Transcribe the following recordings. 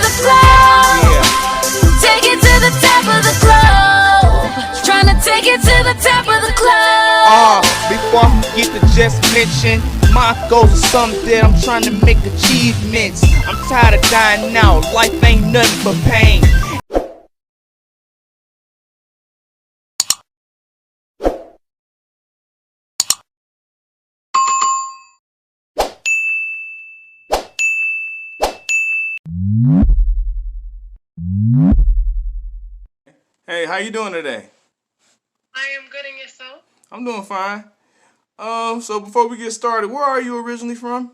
the globe. Take it to the top of the globe. Trying to take it to the top of the globe. Before I forget to just mention, my goals are something that I'm trying to make achievements. I'm tired of dying out, life ain't nothing but pain. Hey, how you doing today? I am good, and yourself? I'm doing fine. So before we get started, where are you originally from?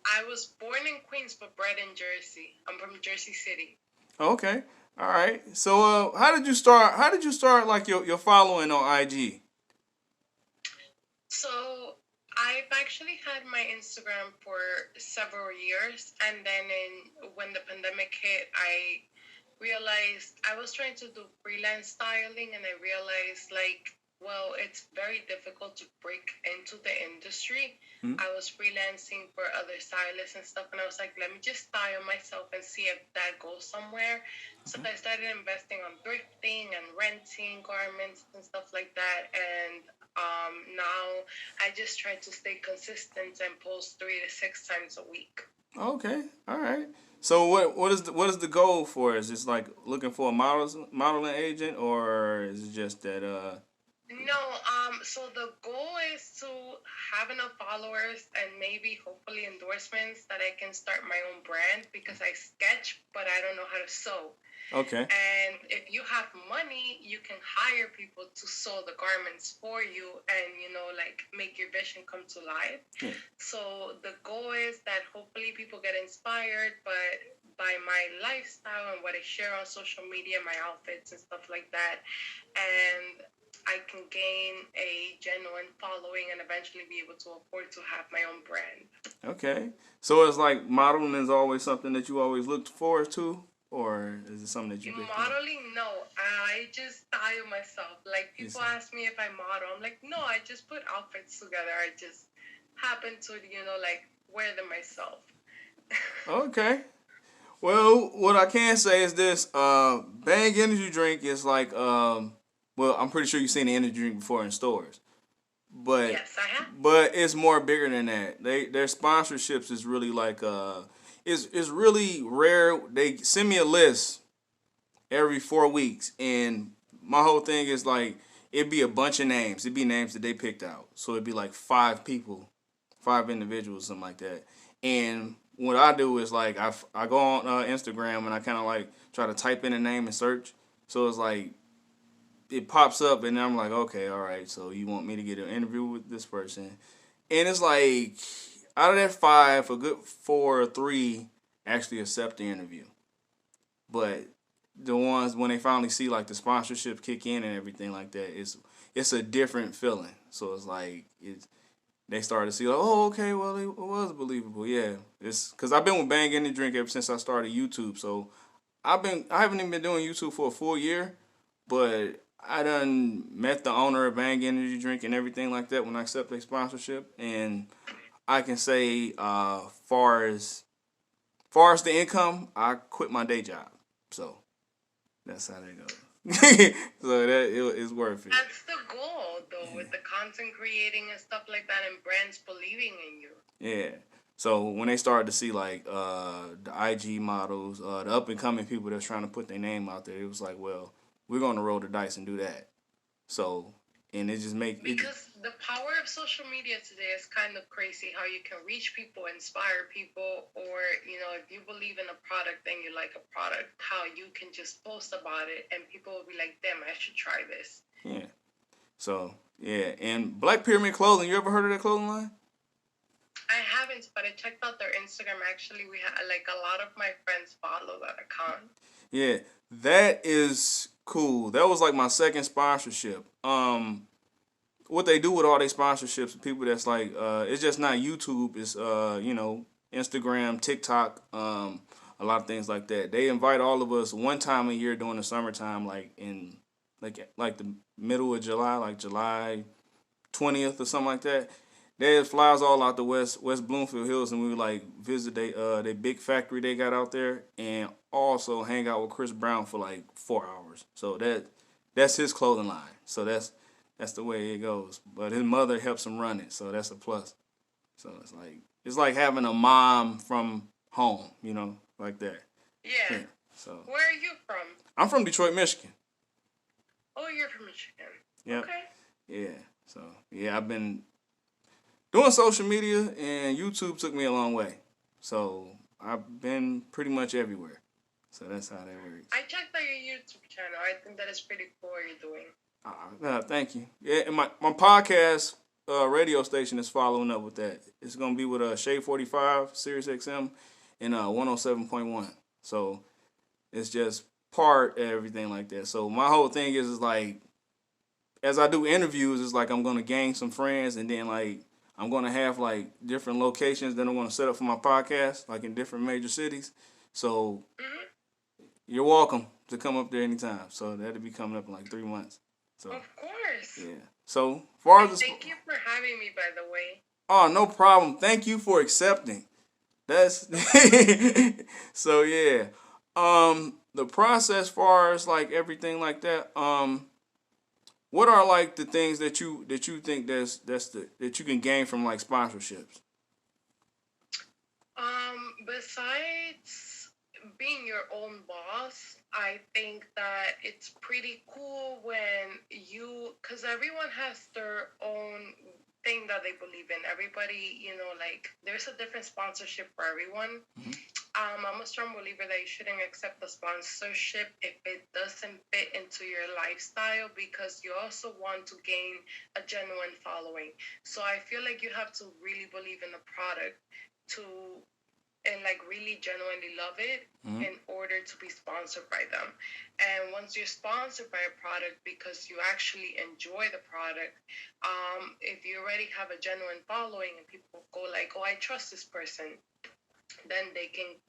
I was born in Queens but bred in Jersey. I'm from Jersey City. Okay, all right. So how did you start? How did you start like your following on IG? So I've actually had my Instagram for several years, and then when the pandemic hit, I realized I was trying to do freelance styling, and I realized it's very difficult to break into the industry. I was freelancing for other stylists and stuff, and I was like, let me just style myself and see if that goes somewhere. So I started investing on thrifting and renting garments and stuff like that, and now I just try to stay consistent and post 3 to 6 times a week. Okay, all right. So what is the goal for it? Is it like looking for a modeling agent, or is it just that No, so the goal is to have enough followers and maybe hopefully endorsements that I can start my own brand, because I sketch, but I don't know how to sew. Okay. And if you have money, you can hire people to sew the garments for you and, make your vision come to life. Yeah. So the goal is that hopefully people get inspired by my lifestyle and what I share on social media, my outfits and stuff like that. And I can gain a genuine following and eventually be able to afford to have my own brand. Okay. So it's like modeling is always something that you always looked forward to, or is it something that you picked up? Modeling, no. I just style myself. Like, people ask me if I model. I'm like, no, I just put outfits together. I just happen to, wear them myself. Okay. Well, what I can say is this: Bang energy drink is like, well, I'm pretty sure you've seen the energy drink before in stores, but Yes, I have. but it's more bigger than that. Their sponsorships is really like is really rare. They send me a list every 4 weeks, and my whole thing is like it'd be a bunch of names. It'd be names that they picked out, so it'd be like 5 people, 5 individuals, something like that. And what I do is like I go on Instagram and I kind of like try to type in a name and search. So it's like it pops up and I'm like, okay, all right. So you want me to get an interview with this person? And it's like out of that 5, a good 4 or 3 actually accept the interview. But the ones when they finally see like the sponsorship kick in and everything like that, it's a different feeling. So it's like they started to see like, oh, okay, well it was believable, yeah. It's because I've been with Bang Energy Drink ever since I started YouTube. So I haven't even been doing YouTube for a full year, but I done met the owner of Bang Energy Drink and everything like that when I accepted a sponsorship, and I can say far as the income, I quit my day job. So that's how that goes. So it's worth it. That's the goal, though, with the content creating and stuff like that, and brands believing in you. Yeah. So when they started to see like the IG models, the up and coming people that's trying to put their name out there, it was like, well, we're gonna roll the dice and do that. So and it just because the power of social media today is kind of crazy, how you can reach people, inspire people, or if you believe in a product and you like a product, how you can just post about it and people will be like, damn, I should try this. Yeah. So yeah, and Black Pyramid Clothing, you ever heard of that clothing line? I haven't, but I checked out their Instagram. Actually, we had like a lot of my friends follow that account. Yeah, that is cool. That was like my second sponsorship. What they do with all their sponsorships, people that's like, it's just not YouTube. It's Instagram, TikTok, a lot of things like that. They invite all of us one time a year during the summertime, like in like the middle of July, like July 20th or something like that. they fly us all out to West Bloomfield Hills, and we like visit they big factory they got out there, and also hang out with Chris Brown for like 4 hours. So that's his clothing line. So that's the way it goes. But his mother helps him run it, so that's a plus. So it's like having a mom from home, like that. Yeah. So Where are you from? I'm from Detroit, Michigan. Oh, you're from Michigan. Yep. Okay. Yeah. So yeah, I've been doing social media, and YouTube took me a long way. So I've been pretty much everywhere. So that's how that works. I checked out your YouTube channel. I think that is pretty cool what you're doing. Thank you. Yeah, and my podcast radio station is following up with that. It's gonna be with Shade 45, Sirius XM, and 107.1. So it's just part of everything like that. So my whole thing is like, as I do interviews, it's like I'm gonna gain some friends, and then like I'm gonna have like different locations that I'm gonna set up for my podcast, like in different major cities. So you're welcome to come up there anytime. So that'll be coming up in like 3 months. So Of course. yeah. So far as Thank you for having me, by the way. Oh, no problem. Thank you for accepting. That's so yeah. The process, far as like everything like that. What are like the things that you think that you can gain from like sponsorships? Besides being your own boss, I think that it's pretty cool when because everyone has their own thing that they believe in. Everybody, like there's a different sponsorship for everyone. I'm a strong believer that you shouldn't accept the sponsorship if it doesn't fit into your lifestyle, because you also want to gain a genuine following. So I feel like you have to really believe in the product and like really genuinely love it in order to be sponsored by them. And once you're sponsored by a product because you actually enjoy the product, if you already have a genuine following and people go like, oh, I trust this person, then they can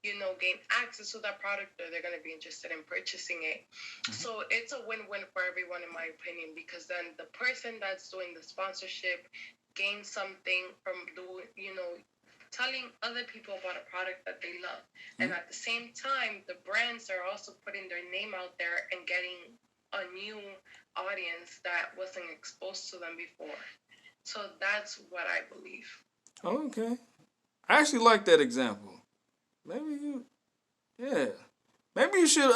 gain access to that product, or they're going to be interested in purchasing it. So it's a win-win for everyone, in my opinion, because then the person that's doing the sponsorship gains something from telling other people about a product that they love. And at the same time, the brands are also putting their name out there and getting a new audience that wasn't exposed to them before. So that's what I believe. Okay. I actually like that example. Maybe you should,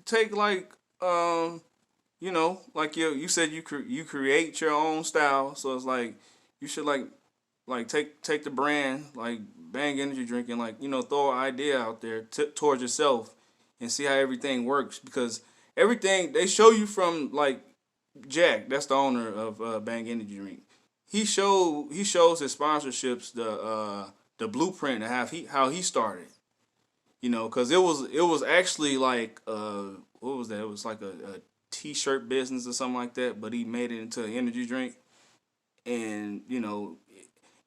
take like, like you said you create your own style. So it's like you should like take the brand like Bang Energy Drink and like throw an idea out there towards yourself and see how everything works, because everything they show you from like Jack, that's the owner of Bang Energy Drink. He shows his sponsorships the blueprint of how he started. Because it was actually like what was that? It was like a t-shirt business or something like that, but he made it into an energy drink, and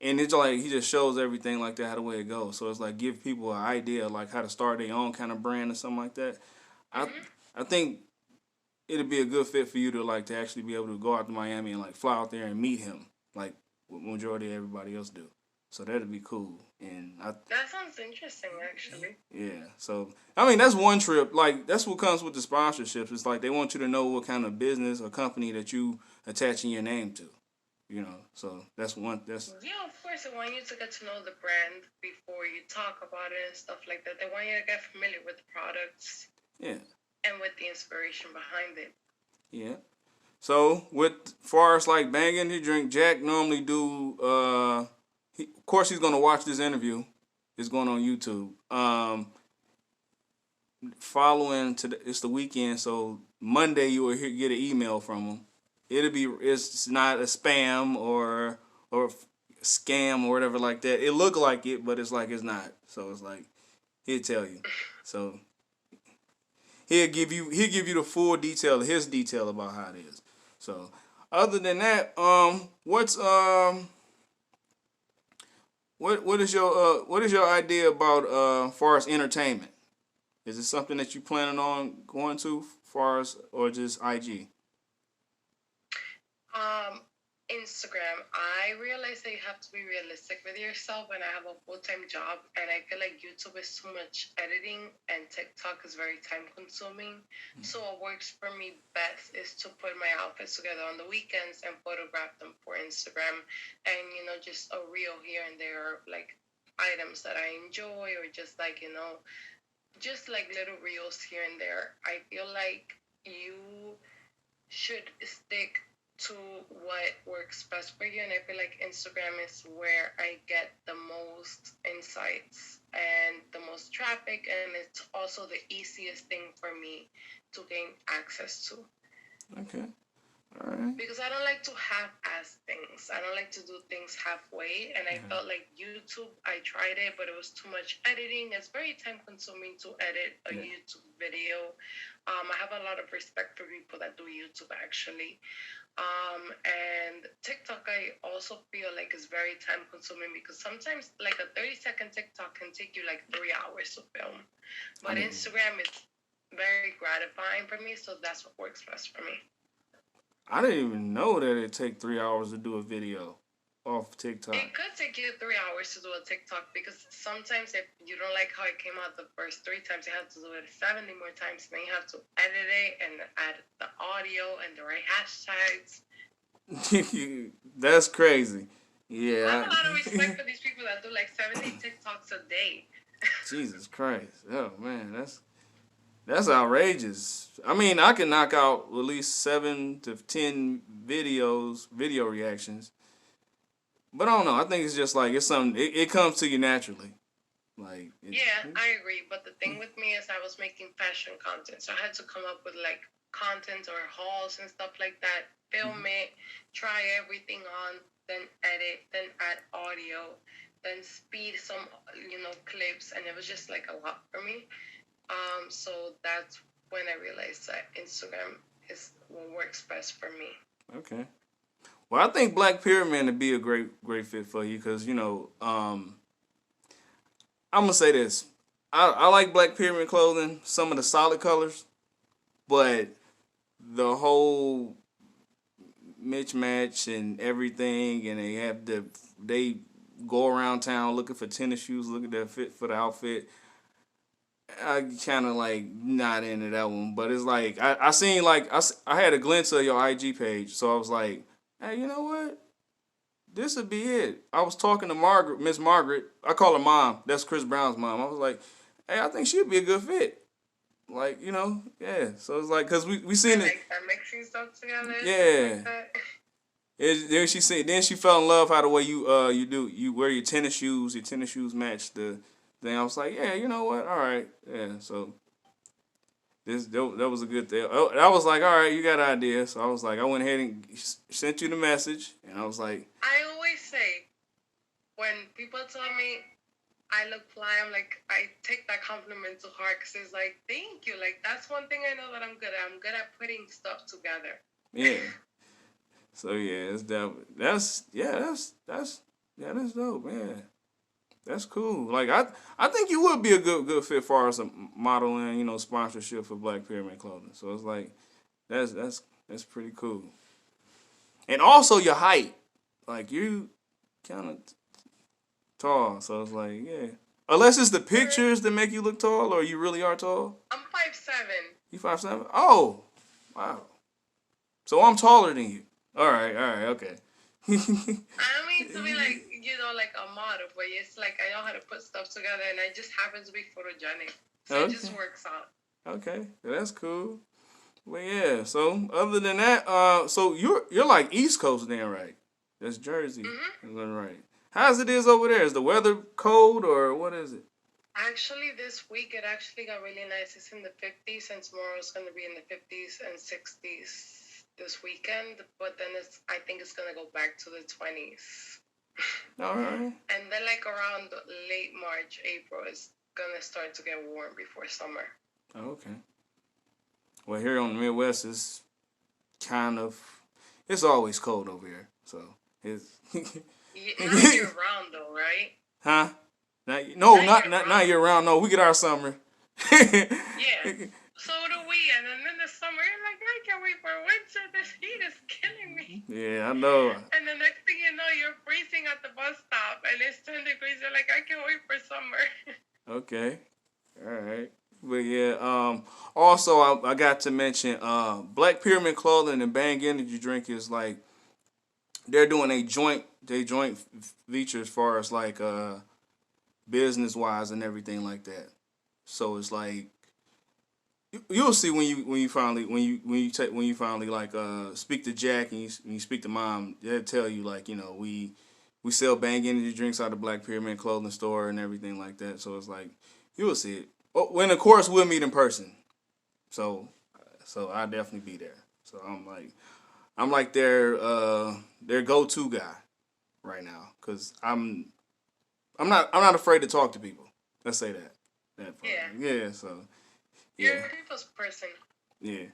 and it's like he just shows everything like that, how the way it goes. So it's like give people an idea like how to start their own kind of brand or something like that. I think it'd be a good fit for you to actually be able to go out to Miami and like fly out there and meet him like what majority of everybody else do. So that'd be cool. And that sounds interesting, actually. Yeah. So I mean that's one trip. Like that's what comes with the sponsorships. It's like they want you to know what kind of business or company that you attaching your name to. So that's one. Yeah, of course. They want you to get to know the brand before you talk about it and stuff like that. They want you to get familiar with the products. Yeah. And with the inspiration behind it. Yeah. So far as like Bang Energy Drink, Jack normally do. Of course, he's gonna watch this interview. It's going on YouTube. Following it's the weekend, so Monday you will get an email from him. It's not a spam or scam or whatever like that. It look like it, but it's like it's not. So it's like he'll tell you. So he'll give you the full detail, his detail about how it is. So other than that, what is your idea about far as entertainment? Is it something that you planning on going to far as, or just IG? Instagram, I realized that you have to be realistic with yourself, and I have a full-time job, and I feel like YouTube is too much editing, and TikTok is very time-consuming. So what works for me best is to put my outfits together on the weekends and photograph them for Instagram, and just a reel here and there, like items that I enjoy, or just like just like little reels here and there. I feel like you should stick to what works best for you. And I feel like Instagram is where I get the most insights and the most traffic. And it's also the easiest thing for me to gain access to. Okay. All right. Because I don't like to half-ass things. I don't like to do things halfway. And I felt like YouTube, I tried it, but it was too much editing. It's very time-consuming to edit a YouTube video. I have a lot of respect for people that do YouTube, actually. And TikTok, I also feel like is very time-consuming because sometimes, like a 30-second TikTok can take you like 3 hours to film. But Instagram is very gratifying for me, so that's what works best for me. I didn't even know that it take 3 hours to do a video off TikTok. It could take you 3 hours to do a TikTok because sometimes if you don't like how it came out the first 3 times, you have to do it 70 more times. Then you have to edit it and add the audio and the right hashtags. That's crazy. Yeah. I have a lot of respect for these people that do like 70 TikToks a day. Jesus Christ. Oh, man, that's outrageous. I mean, I can knock out at least 7 to 10 video reactions. But I don't know. I think it's just like it's something. It comes to you naturally. Like I agree. But the thing with me is I was making fashion content, so I had to come up with like content or hauls and stuff like that. Film it, try everything on, then edit, then add audio, then speed some clips, and it was just like a lot for me. So that's when I realized that Instagram is what works best for me. Okay. Well, I think Black Pyramid would be a great fit for you because, I'm going to say this. I like Black Pyramid clothing, some of the solid colors, but the whole mismatch and everything, and they go around town looking for tennis shoes, looking at their fit for the outfit. I kind of like not into that one, but it's like I seen like I had a glimpse of your IG page, so I was like, hey, you know what? This would be it. I was talking to Miss Margaret. I call her mom. That's Chris Brown's mom. I was like, hey, I think she'd be a good fit. Like, yeah. So it's like, cause we seen it. That mixing stuff together. Yeah. Like Then she fell in love how the way you wear your tennis shoes. Your tennis shoes match the. Then I was like, yeah, you know what? All right, yeah. So that was a good thing. I was like, all right, you got an idea. So I was like, I went ahead and sent you the message, and I was like, I always say, when people tell me I look fly, I'm like, I take that compliment to heart because it's like, thank you. Like that's one thing I know that I'm good at. I'm good at putting stuff together. yeah. So yeah, that's dope, man. That's cool. Like I think you would be a good fit for us modeling, sponsorship for Black Pyramid clothing. So it's like that's pretty cool. And also your height, like you kind of tall. So it's like unless it's the pictures that make you look tall, or you really are tall. I'm 5'7". You 5'7"? Oh, wow. So I'm taller than you. All right, okay. I don't mean to be like, like a model, but it's like I know how to put stuff together, and I just happen to be photogenic. So It just works out. Okay, that's cool. Well, yeah. So other than that, so you're like East Coast then, right? That's Jersey. Mm-hmm. Right. How's it is over there? Is the weather cold or what is it? Actually, this week it actually got really nice. It's in the 50s, and tomorrow it's going to be in the 50s and 60s this weekend. But then I think it's going to go back to the 20s. All right. And then like around late March, April, it's going to start to get warm before summer. Oh, okay. Well, here on the Midwest, it's it's always cold over here. So it's... Not year round though, right? Huh? Not year round. No, we get our summer. Yeah. So do we. And then in the summer, you're like, I can't wait for winter. This heat is killing me. Yeah, I know. And the next thing you know, you're freezing at the bus stop, and it's 10 degrees. You're like, I can't wait for summer. Okay. All right. But yeah, also I got to mention Black Pyramid Clothing and Bang Energy Drink is like they're doing a joint feature as far as like business wise and everything like that. So it's like you'll see when you finally like speak to Jack and when you speak to Mom, they'll tell you like we sell Bang Energy drinks out of Black Pyramid Clothing Store and everything like that. So it's like you will see it. Oh, when of course we'll meet in person. So I'll definitely be there. So I'm like their go-to guy right now because I'm not afraid to talk to people. Let's say that. That part. Yeah. So You're yeah. a people's person. Yeah.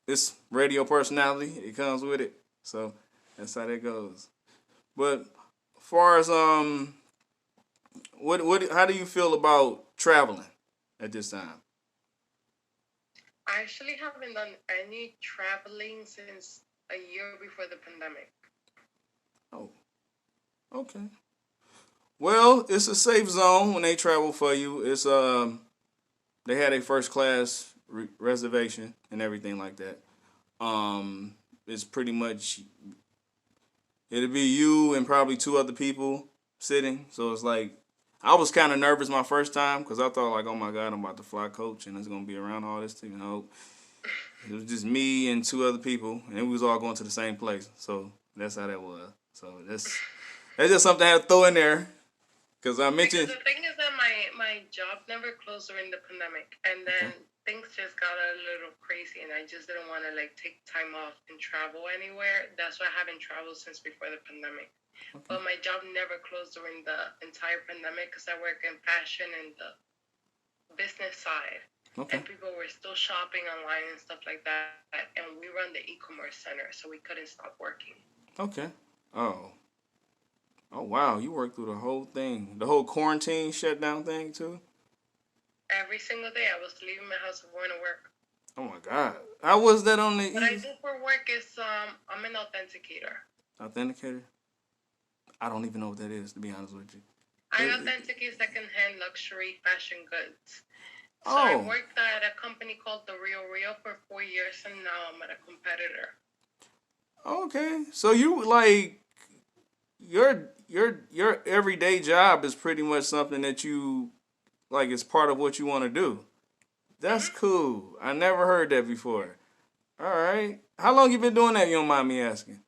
It's radio personality. It comes with it. So that's how that goes. But as far as what how do you feel about traveling at this time? I actually haven't done any traveling since a year before the pandemic. Oh, okay. Well, it's a safe zone when they travel for you. It's they had a first class reservation and everything like that. It's pretty much it'll be you and probably two other people sitting. So it's like I was kind of nervous my first time because I thought like, oh my God, I'm about to fly coach and it's gonna be around all this. It was just me and two other people, and we was all going to the same place. So that's how that was. So that's just something I had to throw in there because I mentioned. Because the thing is that my job never closed during the pandemic, and then things just got a little crazy, and I just didn't want to like take time off and travel anywhere. That's why I haven't traveled since before the pandemic. Okay. But my job never closed during the entire pandemic because I work in fashion and the business side. Okay. And people were still shopping online and stuff like that. And we run the e-commerce center, so we couldn't stop working. Okay. Oh. Oh wow, you worked through the whole thing, the whole quarantine shutdown thing too. Every single day I was leaving my house and going to work. Oh my God, how was that on the What I do for work is I'm an authenticator. authenticator? I don't even know what that is, to be honest with you. I authenticate secondhand luxury fashion goods. So Oh. I worked at a company called The Real for 4 years, and now I'm at a competitor. Okay, so you like your everyday job is pretty much something that you like is part of what you want to do. That's cool. I never heard that before. All right, how long you been doing that? You don't mind me asking?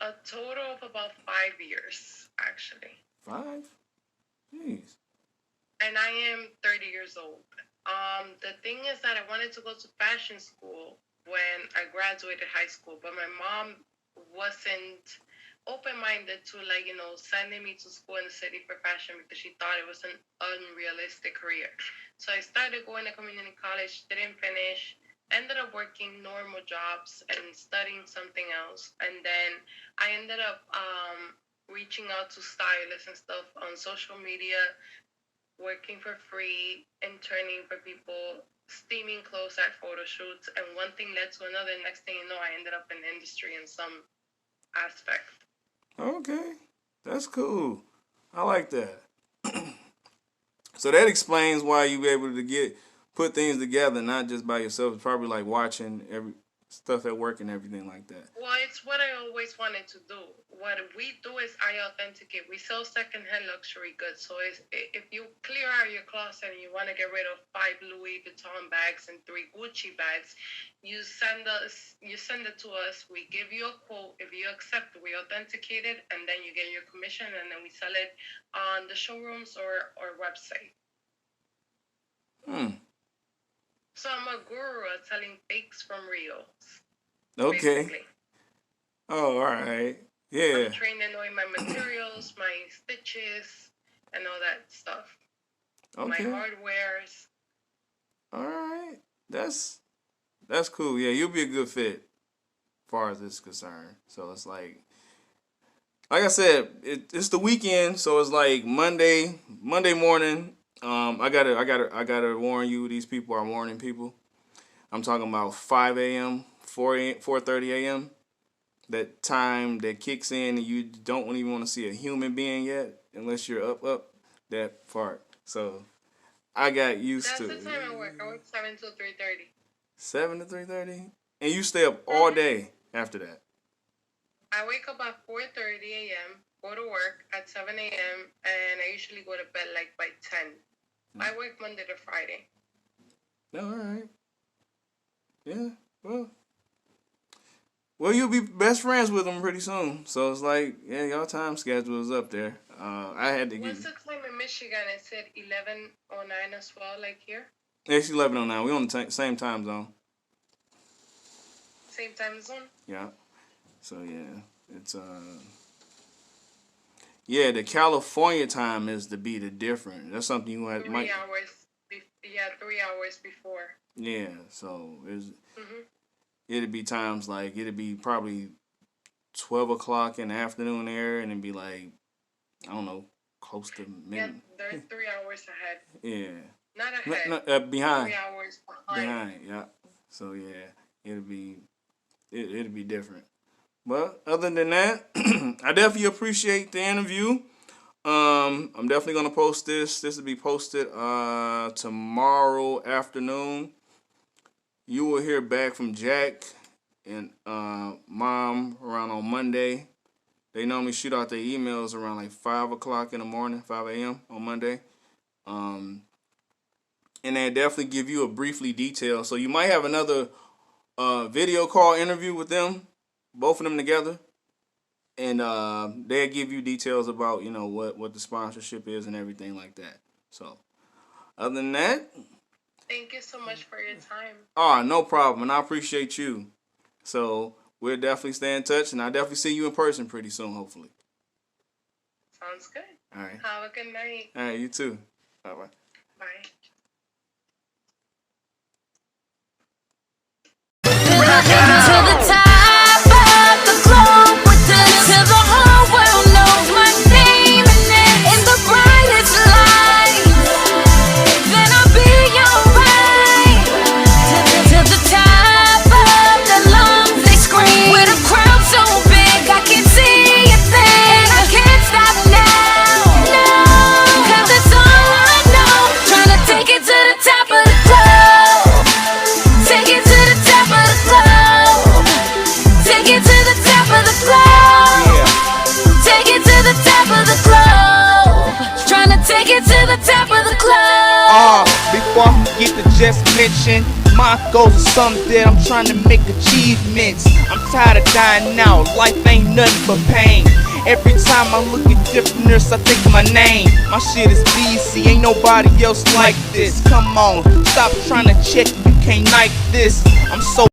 A total of about 5 years, actually. 5? Jeez. And I am 30 years old. The thing is that I wanted to go to fashion school when I graduated high school, but my mom wasn't open-minded to sending me to school in the city for fashion because she thought it was an unrealistic career. So I started going to community college, didn't finish, ended up working normal jobs and studying something else. And then I ended up reaching out to stylists and stuff on social media, working for free, interning for people, steaming clothes at photo shoots, and one thing led to another. Next thing you know, I ended up in the industry in some aspect. Okay, that's cool. I like that. So that explains why you were able to put things together, not just by yourself. It's probably like watching every stuff at work and everything like that. Well, it's what I always wanted to do. What we do is I authenticate. We sell secondhand luxury goods. So if you clear out your closet and you want to get rid of 5 Louis Vuitton bags and 3 Gucci bags, you send it to us. We give you a quote. If you accept, we authenticate it, and then you get your commission, and then we sell it on the showrooms or website. So I'm a guru at selling fakes from reals. Okay. Basically. Oh, all right. Yeah. I'm trained in knowing my materials, my stitches, and all that stuff. Okay. My hardwares. All right. That's cool. Yeah, you'll be a good fit as far as this is concerned. So it's like I said, it's the weekend, so it's like Monday morning. I gotta warn you. These people are warning people. I'm talking about 5 a.m., 4:30 a.m. That time that kicks in and you don't even want to see a human being yet, unless you're up that part. So I got used That's to the it. time I work. I work 7 to 3:30. 7 to 3:30, and you stay up all day after that. I wake up at 4:30 a.m., go to work at 7 a.m., and I usually go to bed like by 10. I work Monday to Friday. No, all right. Yeah. Well, you'll be best friends with them pretty soon. So it's like, yeah, y'all time schedule is up there. I had to get. What's the time in Michigan? It said 11:09 as well, like here. It's 11:09. We on the same time zone. Same time zone. Yeah. So yeah, it's yeah, the California time is to be the different. That's something you have 3 hours. 3 hours before. Yeah. So it's. Mhm. It'd be times like it'd be probably 12 o'clock in the afternoon there, and it'd be like, I don't know, close to Yeah, midnight. they're 3 hours ahead. Yeah. Not ahead. Behind. 3 hours behind. Behind, yeah. So yeah, it'd be different. But other than that, I definitely appreciate the interview. I'm definitely gonna post this. This will be posted tomorrow afternoon. You will hear back from Jack and Mom around on Monday. They normally shoot out their emails around like 5 o'clock in the morning, 5 a.m. on Monday. And they definitely give you a briefly detail. So you might have another video call interview with them, both of them together. And they'll give you details about, what the sponsorship is and everything like that. So other than that, Thank you so much for your time. no problem. And I appreciate you. So we'll definitely stay in touch, and I'll definitely see you in person pretty soon, hopefully. Sounds good. All right. Have a good night. All right, you too. Bye-bye. Bye. To the top of the globe, till the whole world knows my name, and in the brightest light, then I'll be alright. To the top of the lungs they scream, with a crowd so big I can't see a thing, and I can't stop now, no, 'cause it's all I know. Trying to take it to the top of the globe, take it to the top of the globe, take it to the top of the globe, take it to the top of the globe, trying to take it to the top of the globe. Before I forget to just mention, my goals are something that I'm trying to make achievements. I'm tired of dying out, life ain't nothing but pain. Every time I look at different nurse, I think of my name. My shit is BC, ain't nobody else like this. Come on, stop trying to check, you can't like this. I'm so